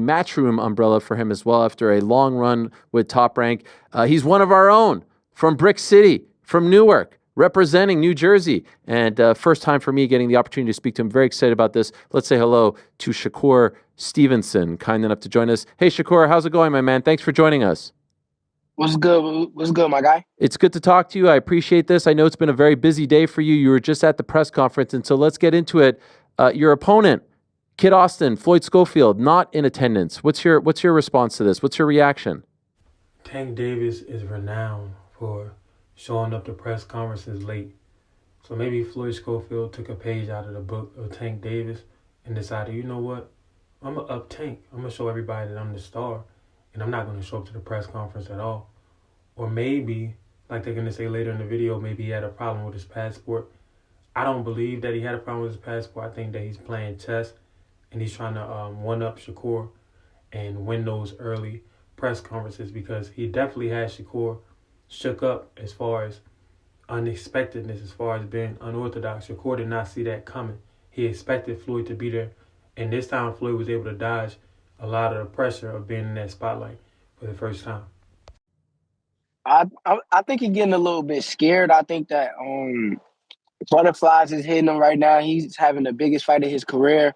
Matchroom umbrella for him as well after a long run with Top Rank. He's one of our own from Brick City, from Newark, representing New Jersey. And first time for me getting the opportunity to speak to him. Very excited about this. Let's say hello to Shakur Stevenson, kind enough to join us. Hey, Shakur, how's it going, my man? Thanks for joining us. What's good? What's good, my guy? It's good to talk to you. I appreciate this. I know it's been a very busy day for you. You were just at the press conference, and so let's get into it. Your opponent, Kid Austin, Floyd Schofield, not in attendance. What's your response to this? What's your reaction? Tank Davis is renowned for showing up to press conferences late. So maybe Floyd Schofield took a page out of the book of Tank Davis and decided, you know what? I'm going to up Tank. I'm going to show everybody that I'm the star, and I'm not going to show up to the press conference at all. Or maybe, like they're going to say later in the video, maybe he had a problem with his passport. I don't believe that he had a problem with his passport. I think that he's playing chess, and he's trying to one-up Shakur and win those early press conferences, because he definitely had Shakur shook up as far as unexpectedness, as far as being unorthodox. Shakur did not see that coming. He expected Floyd to be there, and this time Floyd was able to dodge a lot of the pressure of being in that spotlight for the first time. I think he's getting a little bit scared. I think that butterflies is hitting him right now. He's having the biggest fight of his career.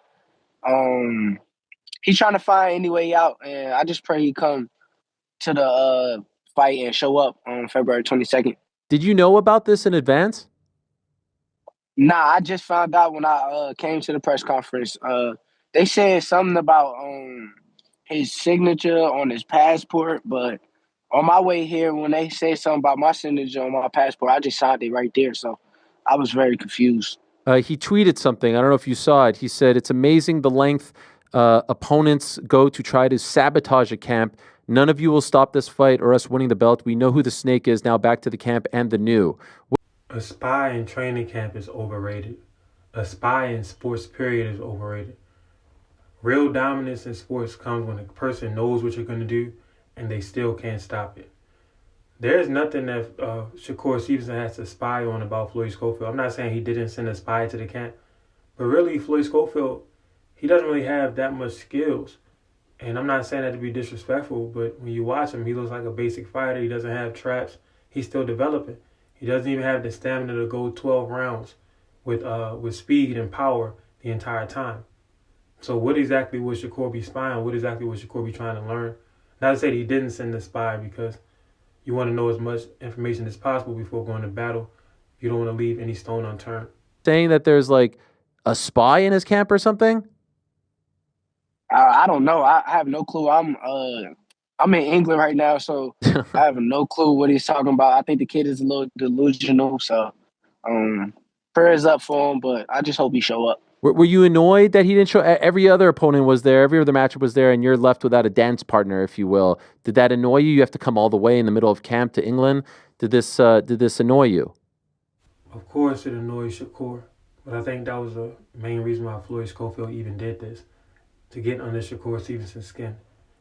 He's trying to find any way out, and I just pray he come to the fight and show up on February 22nd. Did you know about this in advance? Nah, I just found out when I came to the press conference. They said something about his signature on his passport, but on my way here, when they said something about my signature on my passport, I just signed it right there. So I was very confused. He tweeted something. I don't know if you saw it. He said, "It's amazing the length opponents go to try to sabotage a camp. None of you will stop this fight or us winning the belt. We know who the snake is. Now back to the camp and the new." A spy in training camp is overrated. A spy in sports, period, is overrated. Real dominance in sports comes when a person knows what you're going to do and they still can't stop it. There's nothing that Shakur Stevenson has to spy on about Floyd Schofield. I'm not saying he didn't send a spy to the camp, but really Floyd Schofield, he doesn't really have that much skills. And I'm not saying that to be disrespectful, but when you watch him, he looks like a basic fighter. He doesn't have traps. He's still developing. He doesn't even have the stamina to go 12 rounds with speed and power the entire time. So what exactly would Shakur be spying? What exactly would Shakur be trying to learn? Not to say that he didn't send the spy, because you want to know as much information as possible before going to battle. You don't want to leave any stone unturned. Saying that there's like a spy in his camp or something? I don't know. I have no clue. I'm in England right now, so I have no clue what he's talking about. I think the kid is a little delusional, so prayers up for him, but I just hope he show up. Were you annoyed that he didn't show? Every other opponent was there. Every other matchup was there, and you're left without a dance partner, if you will. Did that annoy you? You have to come all the way in the middle of camp to England. Did this annoy you? Of course it annoys Shakur, but I think that was the main reason why Floyd Schofield even did this, to get under Shakur Stevenson's skin.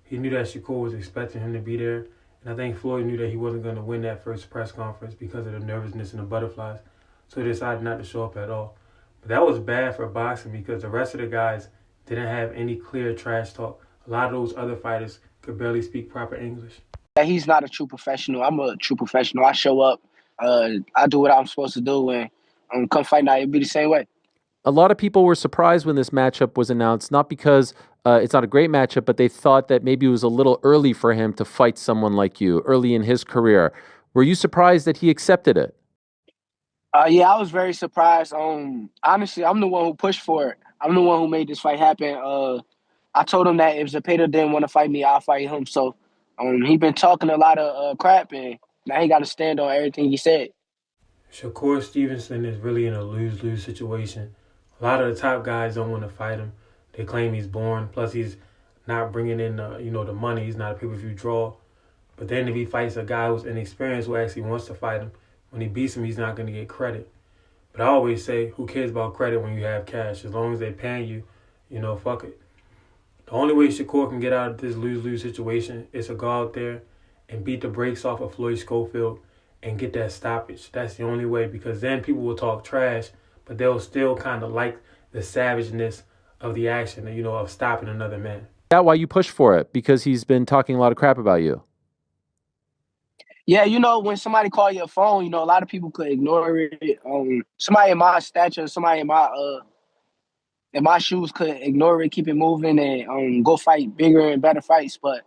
He knew that Shakur was expecting him to be there, and I think Floyd knew that he wasn't going to win that first press conference because of the nervousness and the butterflies, so he decided not to show up at all. But that was bad for boxing, because the rest of the guys didn't have any clear trash talk. A lot of those other fighters could barely speak proper English. He's not a true professional. I'm a true professional. I show up, I do what I'm supposed to do, and come fight night, it'll be the same way. A lot of people were surprised when this matchup was announced, not because it's not a great matchup, but they thought that maybe it was a little early for him to fight someone like you early in his career. Were you surprised that he accepted it? Yeah, I was very surprised. Honestly, I'm the one who pushed for it. I'm the one who made this fight happen. I told him that if Zepeda didn't want to fight me, I'll fight him. So he been talking a lot of crap, and now he got to stand on everything he said. Shakur Stevenson is really in a lose-lose situation. A lot of the top guys don't want to fight him. They claim he's boring. Plus, he's not bringing in the money. He's not a pay-per-view draw. But then if he fights a guy who's inexperienced who actually wants to fight him, when he beats him, he's not going to get credit. But I always say, who cares about credit when you have cash? As long as they're paying you, fuck it. The only way Shakur can get out of this lose-lose situation is to go out there and beat the brakes off of Floyd Schofield and get that stoppage. That's the only way, because then people will talk trash, but they'll still kind of like the savageness of the action, of stopping another man. That why you push for it? Because he's been talking a lot of crap about you. Yeah, when somebody call your phone, a lot of people could ignore it. Somebody in my stature, somebody in my shoes could ignore it, keep it moving, and go fight bigger and better fights. But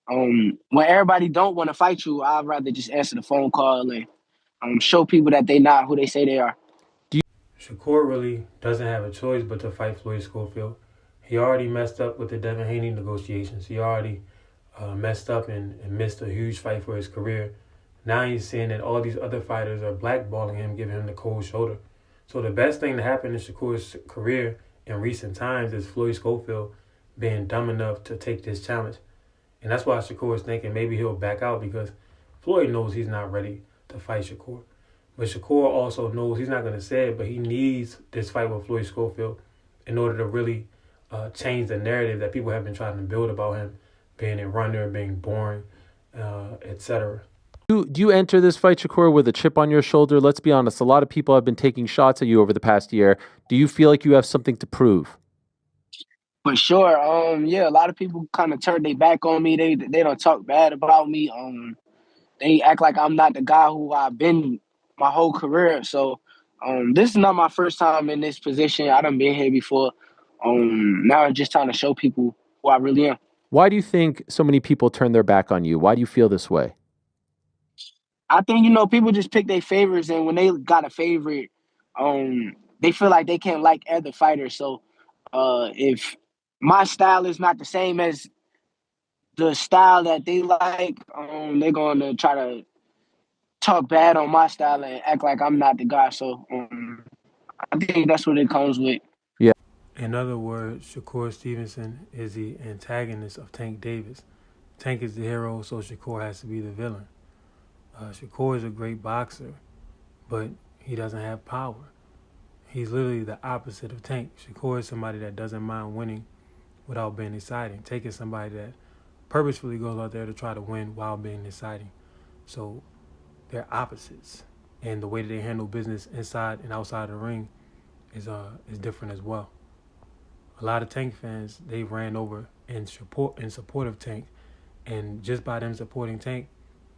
when everybody don't want to fight you, I'd rather just answer the phone call and show people that they not who they say they are. Shakur really doesn't have a choice but to fight Floyd Schofield. He already messed up with the Devin Haney negotiations. He already messed up and missed a huge fight for his career. Now he's saying that all these other fighters are blackballing him, giving him the cold shoulder. So the best thing to happen in Shakur's career in recent times is Floyd Schofield being dumb enough to take this challenge. And that's why Shakur is thinking maybe he'll back out, because Floyd knows he's not ready to fight Shakur. But Shakur also knows he's not going to say it, but he needs this fight with Floyd Schofield in order to really change the narrative that people have been trying to build about him being a runner, being boring, etc. Do you enter this fight, Shakur, with a chip on your shoulder? Let's be honest. A lot of people have been taking shots at you over the past year. Do you feel like you have something to prove? For sure. Yeah, a lot of people kind of turned their back on me. They don't talk bad about me. They act like I'm not the guy who I've been my whole career. So this is not my first time in this position. I done been here before. Now I'm just trying to show people who I really am. Why do you think so many people turn their back on you? Why do you feel this way? I think, people just pick their favorites, and when they got a favorite, they feel like they can't like other fighters. So if my style is not the same as the style that they like, they're going to try to talk bad on my style and act like I'm not the guy. So I think that's what it comes with. Yeah. In other words, Shakur Stevenson is the antagonist of Tank Davis. Tank is the hero, so Shakur has to be the villain. Shakur is a great boxer, but he doesn't have power. He's literally the opposite of Tank. Shakur is somebody that doesn't mind winning without being exciting. Tank is somebody that purposefully goes out there to try to win while being exciting. So they're opposites, and the way that they handle business inside and outside the ring is different as well. A lot of Tank fans, they ran over in support of Tank, and just by them supporting Tank,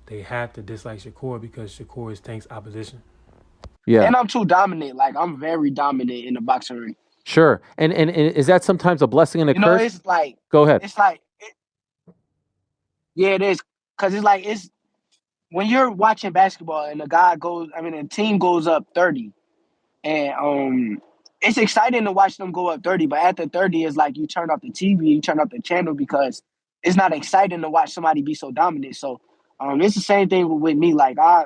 they have to dislike Shakur because Shakur is Tank's opposition. Yeah. And I'm too dominant. Like, I'm very dominant in the boxing ring. Sure. And is that sometimes a blessing and a curse? It's like... Go ahead. It's like... Yeah, it is. Because it's like... When you're watching basketball and the team goes up 30, and it's exciting to watch them go up 30, but after 30, it's like you turn off the TV, you turn off the channel, because it's not exciting to watch somebody be so dominant. So it's the same thing with me. Like, I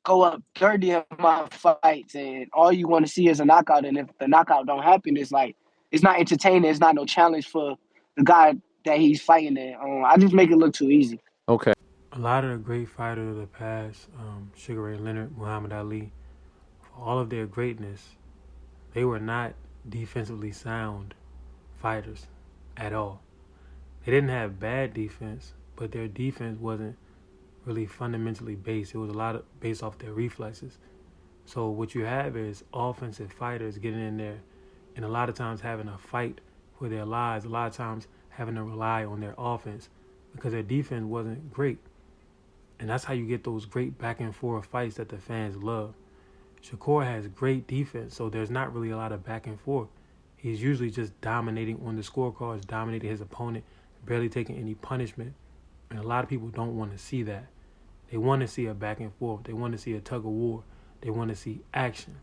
go up 30 in my fights, and all you want to see is a knockout. And if the knockout don't happen, it's like it's not entertaining. It's not no challenge for the guy that he's fighting. And I just make it look too easy. Okay. A lot of the great fighters of the past, Sugar Ray Leonard, Muhammad Ali, for all of their greatness, they were not defensively sound fighters at all. They didn't have bad defense, but their defense wasn't really fundamentally based. It was a lot of based off their reflexes. So what you have is offensive fighters getting in there, and a lot of times having a fight for their lives, a lot of times having to rely on their offense because their defense wasn't great. And that's how you get those great back and forth fights that the fans love. Shakur has great defense, so there's not really a lot of back and forth. He's usually just dominating on the scorecards, dominating his opponent, barely taking any punishment. And a lot of people don't want to see that. They want to see a back and forth. They want to see a tug of war. They want to see action.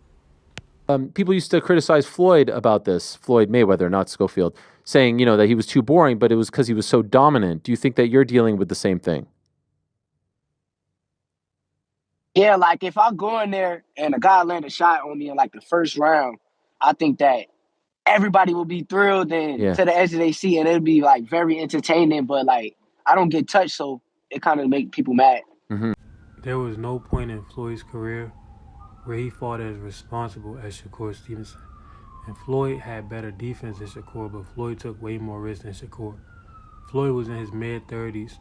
People used to criticize Floyd about this, Floyd Mayweather, not Schofield, saying, that he was too boring, but it was because he was so dominant. Do you think that you're dealing with the same thing? Yeah, like if I go in there and a guy land a shot on me in like the first round, I think that everybody will be thrilled and to the edge of their seat, and it'll be like very entertaining. But like I don't get touched, so it kind of make people mad. Mm-hmm. There was no point in Floyd's career where he fought as responsible as Shakur Stevenson. And Floyd had better defense than Shakur, but Floyd took way more risks than Shakur. Floyd was in his mid-30s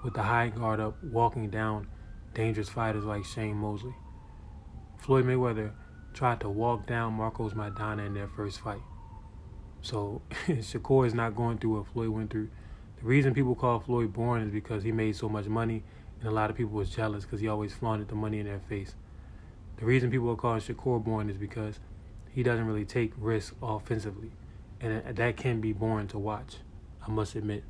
with the high guard up, walking down dangerous fighters like Shane Mosley. Floyd Mayweather tried to walk down Marcos Maidana in their first fight. So Shakur is not going through what Floyd went through. The reason people call Floyd boring is because he made so much money, and a lot of people was jealous because he always flaunted the money in their face. The reason people are calling Shakur boring is because he doesn't really take risks offensively, and that can be boring to watch, I must admit.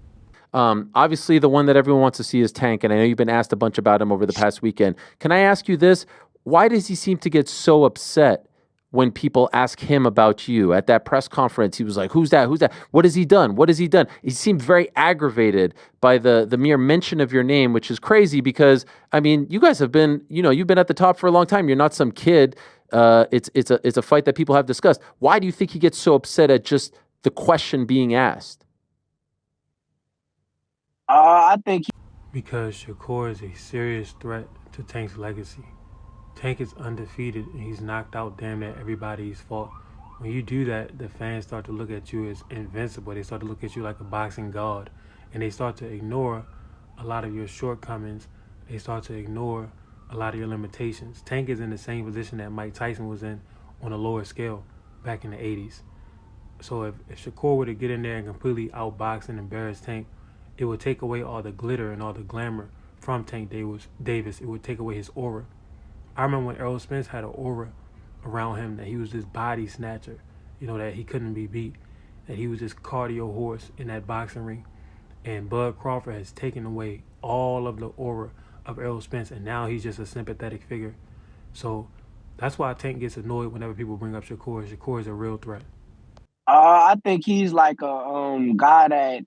Obviously, the one that everyone wants to see is Tank, and I know you've been asked a bunch about him over the past weekend. Can I ask you this? Why does he seem to get so upset when people ask him about you? At that press conference, he was like, "Who's that? Who's that? What has he done? What has he done?" He seemed very aggravated by the mere mention of your name, which is crazy because, I mean, you guys have been, you've been at the top for a long time. You're not some kid. It's a fight that people have discussed. Why do you think he gets so upset at just the question being asked? I think Because Shakur is a serious threat to Tank's legacy. Tank is undefeated and he's knocked out damn near everybody he's fought. When you do that, the fans start to look at you as invincible. They start to look at you like a boxing god, and they start to ignore a lot of your shortcomings. They start to ignore a lot of your limitations. Tank is in the same position that Mike Tyson was in on a lower scale back in the 80s. So if Shakur were to get in there and completely outbox and embarrass Tank, it would take away all the glitter and all the glamour from Tank Davis. It would take away his aura. I remember when Errol Spence had an aura around him that he was this body snatcher, that he couldn't be beat, that he was this cardio horse in that boxing ring. And Bud Crawford has taken away all of the aura of Errol Spence, and now he's just a sympathetic figure. So that's why Tank gets annoyed whenever people bring up Shakur. Shakur is a real threat. I think he's like a guy that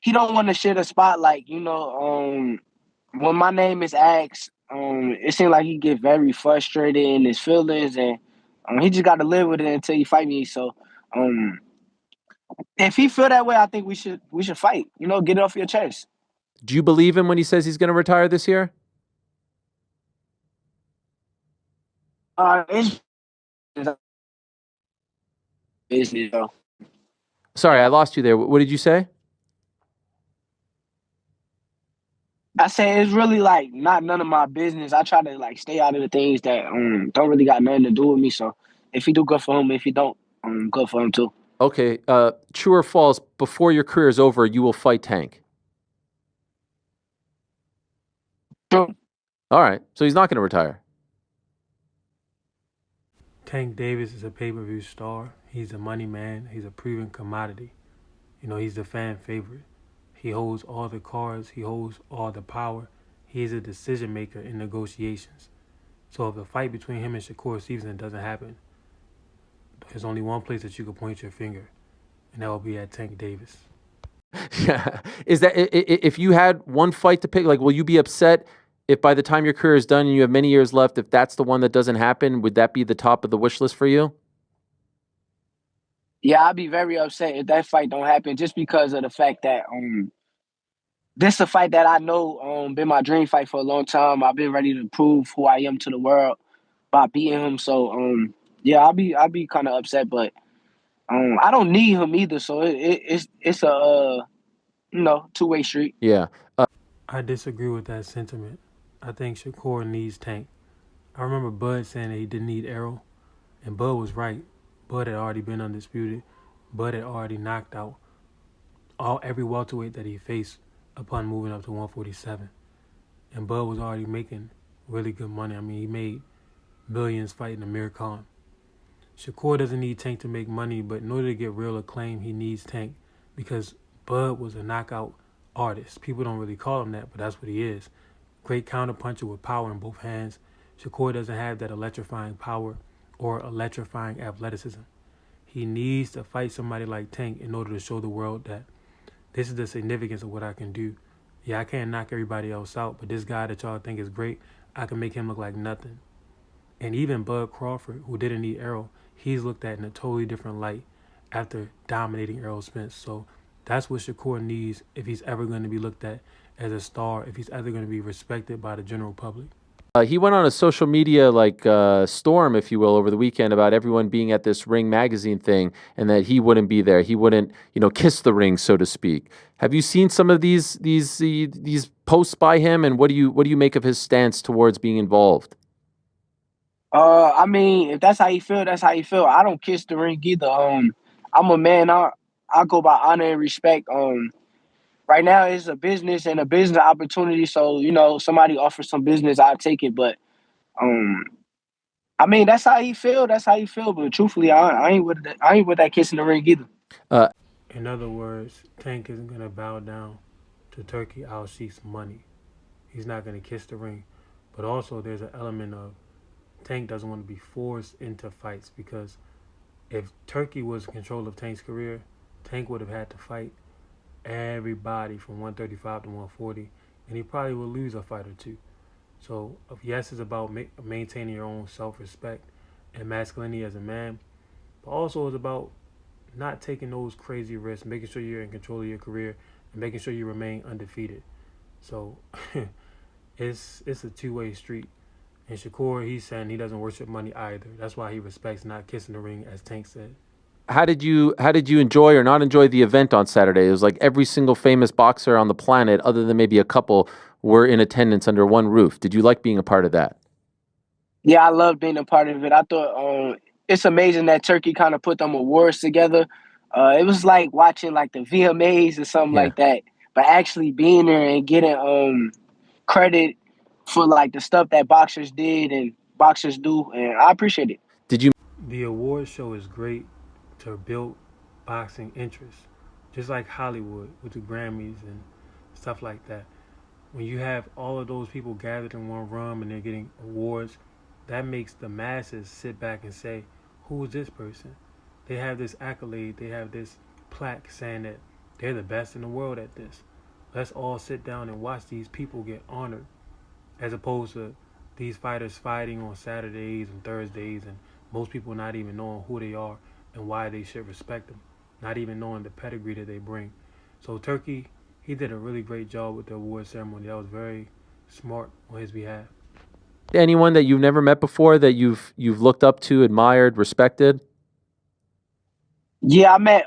he don't want to share the spotlight. When my name is asked, it seems like he get very frustrated in his feelings, and he just got to live with it until he fight me. So, if he feel that way, I think we should fight. Get it off your chest. Do you believe him when he says he's going to retire this year? It's Sorry, I lost you there. What did you say? I say it's really like not none of my business. I try to like stay out of the things that don't really got nothing to do with me. So if he do, good for him. If he don't, good for him too. Okay. True or false? Before your career is over, you will fight Tank. True. All right. So he's not going to retire. Tank Davis is a pay-per-view star. He's a money man. He's a proven commodity. He's the fan favorite. He holds all the cards. He holds all the power. He is a decision maker in negotiations. So if the fight between him and Shakur Stevenson doesn't happen, there's only one place that you can point your finger, and that will be at Tank Davis. Yeah. Is that if you had one fight to pick, like, will you be upset if by the time your career is done and you have many years left, if that's the one that doesn't happen? Would that be the top of the wish list for you? Yeah, I'd be very upset if that fight don't happen, just because of the fact that this is a fight that I know been my dream fight for a long time. I've been ready to prove who I am to the world by beating him. So yeah, I'll be kind of upset, but I don't need him either. So it's a two-way street. Yeah. I disagree with that sentiment. I think Shakur needs Tank. I remember Bud saying that he didn't need Errol, and Bud was right. Bud had already been undisputed. Bud had already knocked out every welterweight that he faced upon moving up to 147. And Bud was already making really good money. I mean, he made millions fighting Amir Khan. Shakur doesn't need Tank to make money, but in order to get real acclaim, he needs Tank because Bud was a knockout artist. People don't really call him that, but that's what he is. Great counterpuncher with power in both hands. Shakur doesn't have that electrifying power or electrifying athleticism. He needs to fight somebody like Tank in order to show the world that this is the significance of what I can do. Yeah, I can't knock everybody else out, but this guy that y'all think is great, I can make him look like nothing. And even Bud Crawford, who didn't need Errol, he's looked at in a totally different light after dominating Errol Spence. So that's what Shakur needs if he's ever going to be looked at as a star, if he's ever going to be respected by the general public. He went on a social media storm, if you will, over the weekend about everyone being at this Ring magazine thing and that he wouldn't be there. He wouldn't, kiss the ring, so to speak. Have you seen some of these posts by him, and what do you make of his stance towards being involved? I mean, if that's how you feel, that's how you feel. I don't kiss the ring either. I'm a man. I go by honor and respect. Right now it's a business and a business opportunity. So somebody offers some business, I'll take it. But um, I mean, that's how he feel. That's how he feel. But truthfully, I ain't with that kiss in the ring either. Uh, In other words, Tank isn't gonna bow down to Turkey Al Sheikh's money. He's not gonna kiss the ring. But also, there's an element of Tank doesn't want to be forced into fights because if Turkey was in control of Tank's career, Tank would have had to fight everybody from 135 to 140, and he probably would lose a fight or two. So, yes, it's about maintaining your own self-respect and masculinity as a man, but also it's about not taking those crazy risks, making sure you're in control of your career, and making sure you remain undefeated. So, it's a two-way street. And Shakur, he's saying he doesn't worship money either. That's why he respects not kissing the ring, as Tank said. how did you enjoy or not enjoy the event on Saturday? It was like every single famous boxer on the planet, other than maybe a couple, were in attendance under one roof. Did you like being a part of that? Yeah, I love being a part of it. I thought it's amazing that Turkey kind of put them awards together. It was like watching like the VMAs or something Yeah. like that, but actually being there and getting credit for like the stuff that boxers did and boxers do, and I appreciate it. Did you? The award show is great to build boxing interest, just like Hollywood with the Grammys and stuff like that. When you have all of those people gathered in one room and they're getting awards, that makes the masses sit back and say, who is this person? They have this accolade, they have this plaque saying that they're the best in the world at this. Let's all sit down and watch these people get honored, as opposed to these fighters fighting on Saturdays and Thursdays and most people not even knowing who they are and why they should respect them, not even knowing the pedigree that they bring. So Turkey, he did a really great job with the award ceremony. That was very smart on his behalf. Anyone that you've never met before that you've looked up to, admired, respected? Yeah, I met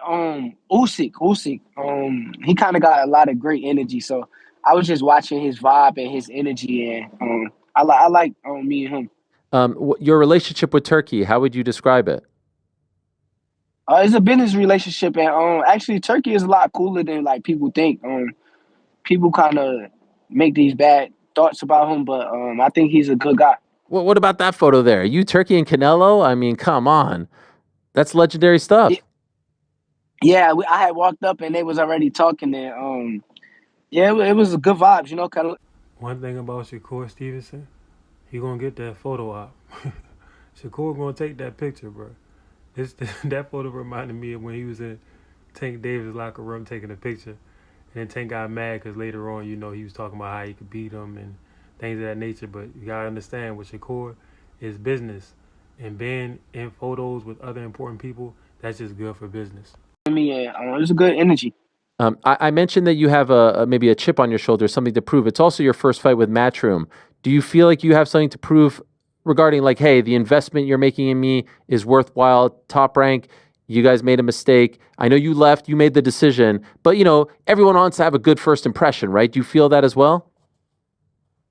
Usyk. He kind of got a lot of great energy, so I was just watching his vibe and his energy, and I like me and him. Your relationship with Turkey, how would you describe it? It's a business relationship, and actually, Turkey is a lot cooler than like people think. People kind of make these bad thoughts about him, but I think he's a good guy. What about that photo there? You, Turkey, and Canelo? I mean, come on. That's legendary Yeah, stuff. yeah, I had walked up and they was already talking, and yeah, it was a good vibes, kind of. One thing about Shakur Stevenson, he gonna get that photo op. Shakur gonna take that picture, bro. That photo reminded me of when he was in Tank Davis' locker room taking a picture. And then Tank got mad because later on, he was talking about how he could beat him and things of that nature. But you got to understand, with Shakur, is business. And being in photos with other important people, that's just good for business. Me, it was a good energy. I mentioned that you have maybe a chip on your shoulder, something to prove. It's also your first fight with Matchroom. Do you feel like you have something to prove regarding like, hey, the investment you're making in me is worthwhile, Top Rank, you guys made a mistake. I know you left, you made the decision, but everyone wants to have a good first impression, right? Do you feel that as well?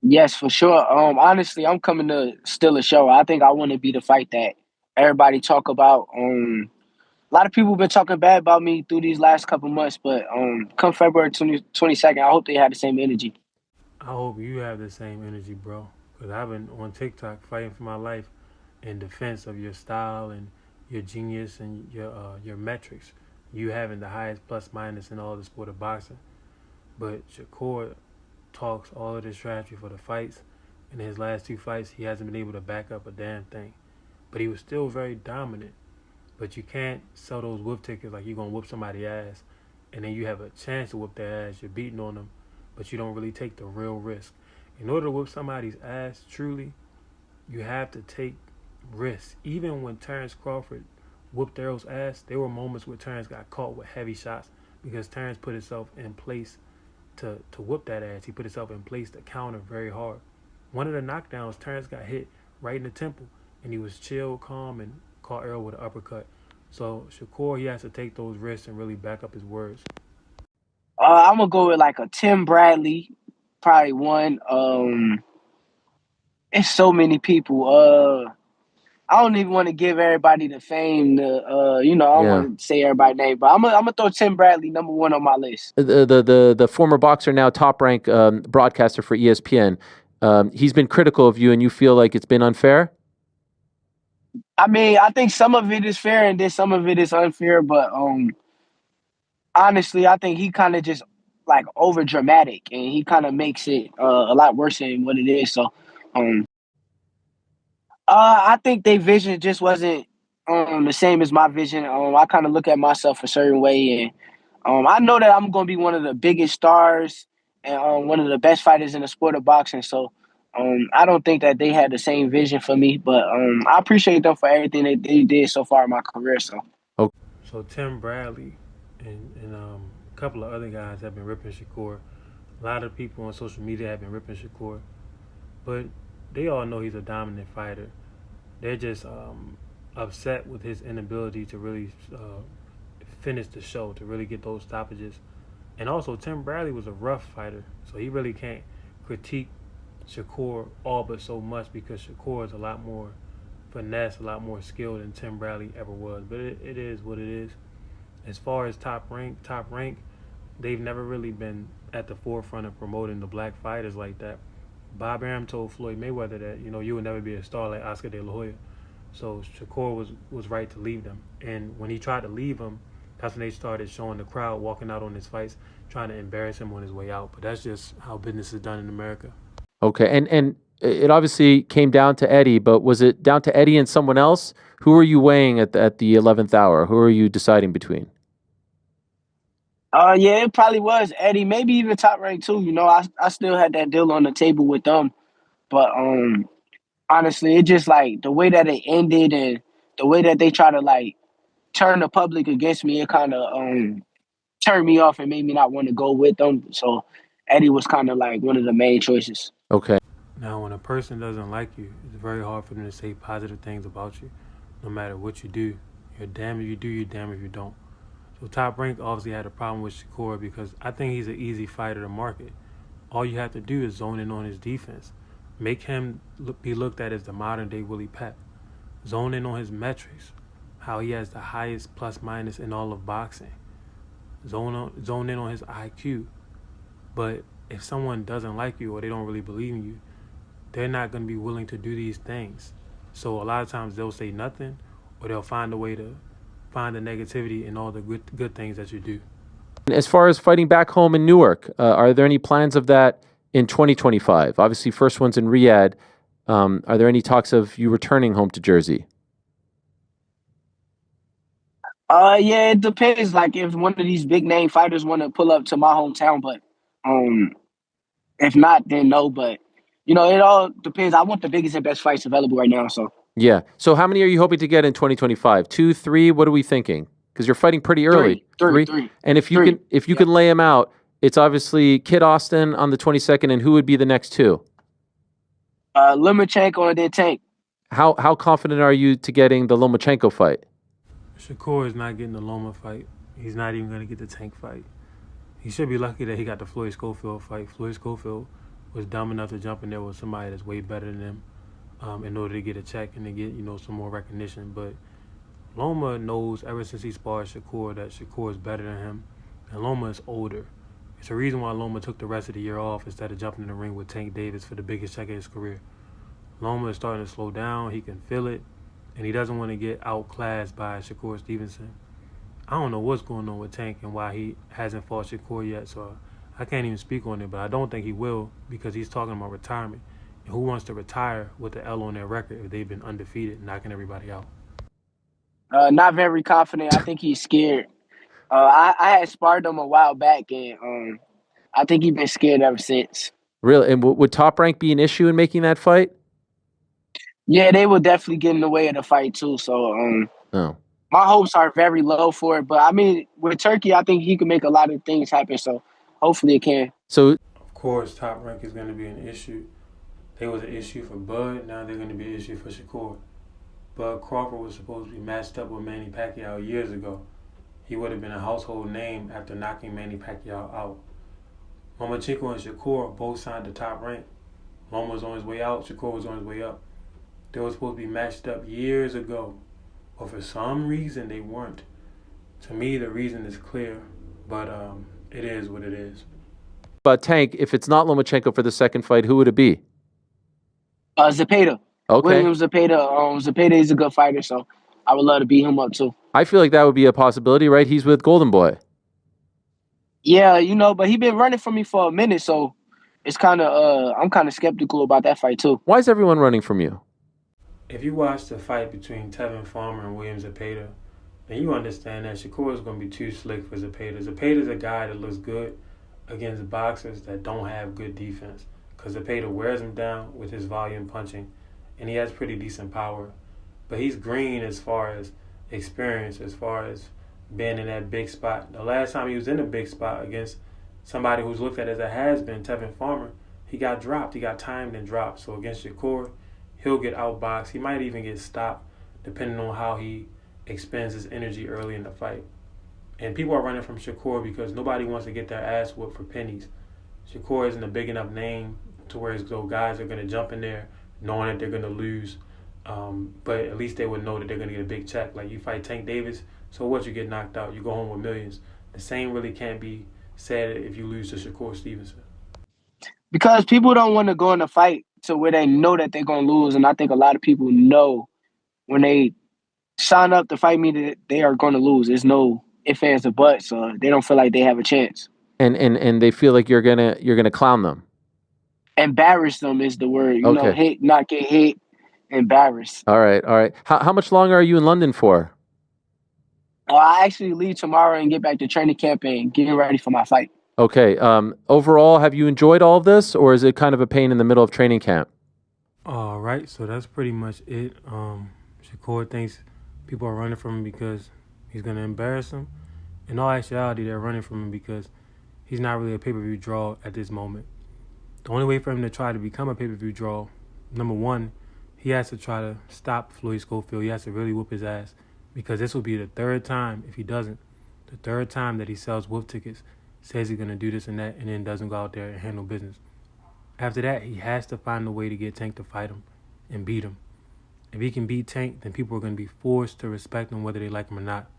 Yes, for sure. Honestly, I'm coming to steal a show. I think I want to be the fight that everybody talk about. A lot of people been talking bad about me through these last couple months, but come February 22nd, I hope they have the same energy. I hope you have the same energy, bro. Because I've been on TikTok fighting for my life in defense of your style and your genius and your metrics. You having the highest plus minus in all the sport of boxing. But Shakur talks all of this strategy for the fights. In his last two fights, he hasn't been able to back up a damn thing. But he was still very dominant. But you can't sell those whoop tickets like you're going to whoop somebody's ass. And then you have a chance to whoop their ass. You're beating on them. But you don't really take the real risk. In order to whoop somebody's ass, truly, you have to take risks. Even when Terrence Crawford whooped Errol's ass, there were moments where Terrence got caught with heavy shots because Terrence put himself in place to whoop that ass. He put himself in place to counter very hard. One of the knockdowns, Terrence got hit right in the temple, and he was chill, calm, and caught Errol with an uppercut. So Shakur, he has to take those risks and really back up his words. I'm gonna go with like a Tim Bradley, probably one. It's so many people. I don't even want to give everybody the fame. I don't Yeah. want to say everybody's name, but I'm gonna throw Tim Bradley #1 on my list. The former boxer, now top rank broadcaster for ESPN. He's been critical of you, and you feel like it's been unfair. I mean, I think some of it is fair and then some of it is unfair, but honestly, I think he kind of just like over dramatic and he kind of makes it a lot worse than what it is. So, um, I think their vision just wasn't the same as my vision. I kind of look at myself a certain way, and I know that I'm going to be one of the biggest stars and one of the best fighters in the sport of boxing. So, I don't think that they had the same vision for me, but I appreciate them for everything that they did so far in my career. So, So Tim Bradley and a couple of other guys have been ripping Shakur. A lot of people on social media have been ripping Shakur, but they all know he's a dominant fighter. They're just upset with his inability to really finish the show, to really get those stoppages. And also, Tim Bradley was a rough fighter, so he really can't critique Shakur all but so much because Shakur is a lot more finesse, a lot more skill than Tim Bradley ever was. But it is what it is. As far as top rank, they've never really been at the forefront of promoting the black fighters like that. Bob Arum told Floyd Mayweather that, you would never be a star like Oscar De La Hoya. So Shakur was right to leave them. And when he tried to leave him, that's when they started showing the crowd walking out on his fights, trying to embarrass him on his way out. But that's just how business is done in America. Okay, and it obviously came down to Eddie, but was it down to Eddie and someone else? Who are you weighing at the 11th hour? Who are you deciding between? yeah, it probably was Eddie, maybe even Top Rank too. I still had that deal on the table with them, but honestly, it just like the way that it ended and the way that they try to like turn the public against me, it kind of turned me off and made me not want to go with them. So Eddie was kind of like one of the main choices. Okay. Now, when a person doesn't like you, it's very hard for them to say positive things about you, no matter what you do. You're damned if you do, you're damned if you don't. So Top Rank obviously had a problem with Shakur because I think he's an easy fighter to market. All you have to do is zone in on his defense. Make him be looked at as the modern-day Willie Pep. Zone in on his metrics, how he has the highest plus-minus in all of boxing. Zone in on his IQ. But if someone doesn't like you or they don't really believe in you, they're not going to be willing to do these things. So a lot of times they'll say nothing, or they'll find a way to find the negativity in all the good things that you do. As far as fighting back home in Newark, are there any plans of that in 2025? Obviously, first one's in Riyadh. Are there any talks of you returning home to Jersey? Yeah, it depends. Like if one of these big name fighters want to pull up to my hometown, but if not, then no. But it all depends. I want the biggest and best fights available right now. So Yeah. So how many are you hoping to get in 2025? 2, 3? What are we thinking? Because you're fighting pretty early. three. And if you can lay them out, it's obviously Kid Austin on the 22nd, and who would be the next two? Lomachenko and then Tank. How confident are you to getting the Lomachenko fight? Shakur is not getting the Loma fight. He's not even going to get the Tank fight. He should be lucky that he got the Floyd Schofield fight. Floyd Schofield was dumb enough to jump in there with somebody that's way better than him in order to get a check and to get some more recognition. But Loma knows ever since he sparred Shakur that Shakur is better than him, and Loma is older. It's a reason why Loma took the rest of the year off instead of jumping in the ring with Tank Davis for the biggest check of his career. Loma is starting to slow down. He can feel it, and he doesn't want to get outclassed by Shakur Stevenson. I don't know what's going on with Tank and why he hasn't fought Shakur yet, so I can't even speak on it, but I don't think he will because he's talking about retirement. And who wants to retire with the L on their record if they've been undefeated, knocking everybody out? Not very confident. I think he's scared. I had sparred him a while back, and I think he's been scared ever since. Really? And would Top Rank be an issue in making that fight? Yeah, they will definitely get in the way of the fight too. So my hopes are very low for it. But I mean, with Turkey, I think he can make a lot of things happen. So hopefully it can. So of course, Top Rank is going to be an issue. They was an issue for Bud. Now they're going to be an issue for Shakur. Bud Crawford was supposed to be matched up with Manny Pacquiao years ago. He would have been a household name after knocking Manny Pacquiao out. Lomachenko and Shakur both signed to Top Rank. Loma was on his way out. Shakur was on his way up. They were supposed to be matched up years ago, but for some reason they weren't. To me, the reason is clear, but it is what it is. But Tank, if it's not Lomachenko for the second fight, who would it be? Zepeda. Okay. William Zepeda. Zepeda is a good fighter, so I would love to beat him up too. I feel like that would be a possibility, right? He's with Golden Boy. Yeah, but he been running from me for a minute, so it's kind of I'm kind of skeptical about that fight too. Why is everyone running from you? If you watch the fight between Tevin Farmer and William Zepeda, then you understand that Shakur is going to be too slick for Zepeda. Zepeda's a guy that looks good against boxers that don't have good defense, because Zepeda wears him down with his volume punching, and he has pretty decent power. But he's green as far as experience, as far as being in that big spot. The last time he was in a big spot against somebody who's looked at as a has-been, Tevin Farmer, he got dropped. He got timed and dropped. So against Shakur, he'll get outboxed. He might even get stopped, depending on how he expends his energy early in the fight. And people are running from Shakur because nobody wants to get their ass whooped for pennies. Shakur isn't a big enough name to where those guys are going to jump in there knowing that they're going to lose. But at least they would know that they're going to get a big check. Like, you fight Tank Davis, so what, you get knocked out, you go home with millions. The same really can't be said if you lose to Shakur Stevenson. Because people don't want to go in a fight to where they know that they're going to lose, and I think a lot of people know when they sign up to fight me that they are going to lose. There's no ifs, ands, or buts, so they don't feel like they have a chance. And they feel like you're gonna clown them. Embarrass them is the word. You know, hit, not get hit, embarrass. All right. How much longer are you in London for? I actually leave tomorrow and get back to training camp and getting ready for my fight. Okay. Overall, have you enjoyed all of this, or is it kind of a pain in the middle of training camp? All right, so that's pretty much it. Shakur thinks people are running from him because he's going to embarrass them. In all actuality, they're running from him because he's not really a pay-per-view draw at this moment. The only way for him to try to become a pay-per-view draw, number one, he has to try to stop Floyd Schofield. He has to really whoop his ass, because this will be the third time, if he doesn't, the third time that he sells wolf tickets, says he's going to do this and that, and then doesn't go out there and handle business. After that, he has to find a way to get Tank to fight him and beat him. If he can beat Tank, then people are going to be forced to respect him whether they like him or not.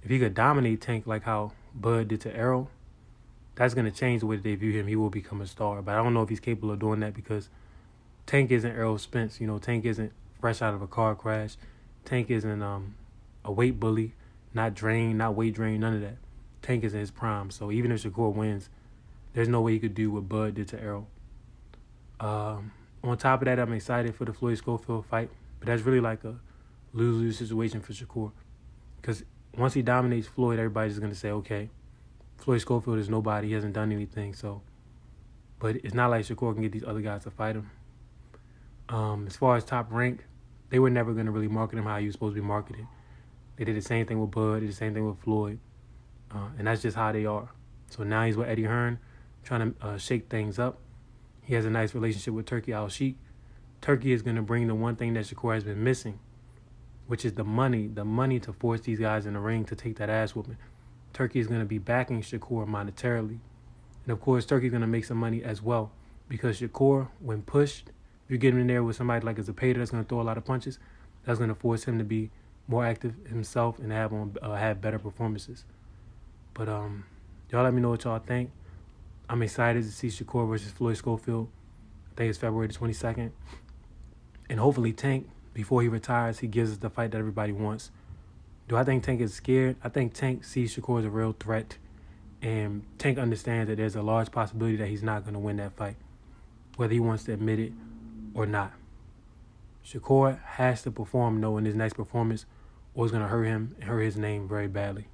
If he could dominate Tank like how Bud did to Errol, that's going to change the way that they view him. He will become a star. But I don't know if he's capable of doing that, because Tank isn't Errol Spence. Tank isn't fresh out of a car crash. Tank isn't a weight bully, not drained, not weight drained, none of that. Tank is in his prime. So even if Shakur wins, there's no way he could do what Bud did to Errol. On top of that, I'm excited for the Floyd Schofield fight. But that's really like a lose-lose situation for Shakur. Because once he dominates Floyd, everybody's just going to say, okay, Floyd Schofield is nobody. He hasn't done anything. But it's not like Shakur can get these other guys to fight him. As far as top rank, they were never going to really market him how he was supposed to be marketed. They did the same thing with Bud, did the same thing with Floyd. And that's just how they are. So now he's with Eddie Hearn, trying to shake things up. He has a nice relationship with Turki Al-Sheikh. Turki is going to bring the one thing that Shakur has been missing, which is the money to force these guys in the ring to take that ass whooping. Turki is going to be backing Shakur monetarily. And of course, Turki is going to make some money as well, because Shakur, when pushed, if you get him in there with somebody like a Zepeda that's going to throw a lot of punches, that's going to force him to be more active himself and have better performances. But y'all let me know what y'all think. I'm excited to see Shakur versus Floyd Schofield. I think it's February the 22nd. And hopefully Tank, before he retires, he gives us the fight that everybody wants. Do I think Tank is scared? I think Tank sees Shakur as a real threat. And Tank understands that there's a large possibility that he's not going to win that fight, whether he wants to admit it or not. Shakur has to perform, though, in his next performance, or it's going to hurt him and hurt his name very badly.